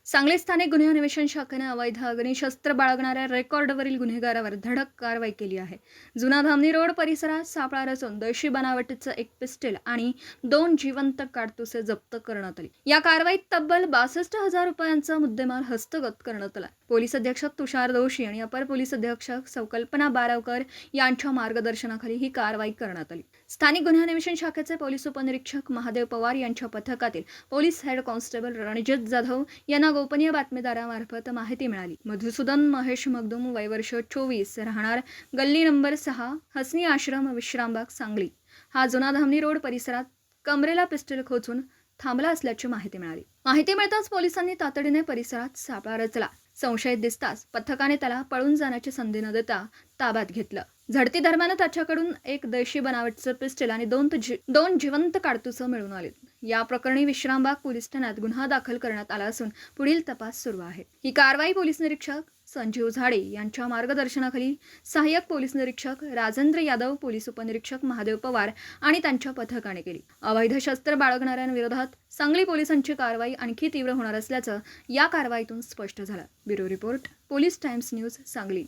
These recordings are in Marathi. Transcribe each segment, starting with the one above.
सांगली स्थानिक गुन्हे अन्वेषण शाखेने अवैध अग्निशस्त्र बाळगणाऱ्या रेकॉर्डवरील गुन्हेगारावर धडक कारवाई केली आहे. जुना धामणी रोड परिसरात सापळा रचून देशी बनावटीचं एक पिस्टल आणि 2 जिवंत काडतुसे जप्त करण्यात आली. या कारवाईत तब्बल 62,000 रुपयांचा मुद्देमाल हस्तगत करण्यात आला. पोलीस अधीक्षक तुषार दोशी आणि अपर पोलीस अधीक्षक संकल्पना बारावकर यांच्या मार्गदर्शनाखाली ही कारवाई करण्यात आली. स्थानिक गुन्हे अन्वेषण शाखेचे पोलीस उपनिरीक्षक महादेव पवार यांच्या पथकातील police head constable Ranjit Jadhav यांना गोपनीय बातमीदारामार्फत माहिती मिळाली. मधुसूदन महेश मगदूम, वय वर्ष 24, राहणार गल्ली नंबर 6, हसनी आश्रम, विश्रामबाग, सांगली, हा जुना धामणी रोड परिसरात कमरेला पिस्टल खोचून थांबला असल्याची माहिती मिळाली. माहिती मिळताच पोलिसांनी तातडीने परिसरात सापळा रचला. संशयित दिसताच पथकाने त्याला पळून जाण्याची संधी न देता ताब्यात घेतलं. झडती दरम्यान त्याच्याकडून एक देशी बनावटचं पिस्टल आणि 2 जिवंत काडतुसं मिळून आले. या प्रकरणी विश्रामबाग पोलीस ठाण्यात गुन्हा दाखल करण्यात आला असून पुढील तपास सुरू आहे. ही कारवाई पोलीस निरीक्षक संजीव झाडे यांच्या मार्गदर्शनाखाली सहाय्यक पोलीस निरीक्षक राजेंद्र यादव, पोलीस उपनिरीक्षक महादेव पवार आणि त्यांच्या पथकाने केली. अवैध शस्त्र बाळगणाऱ्यांविरोधात सांगली पोलिसांची कारवाई आणखी तीव्र होणार असल्याचं या कारवाईतून स्पष्ट झालं. Bureau report, police times news, Sangli.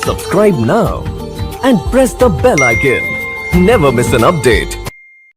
Subscribe now and press the bell icon. Never miss an update.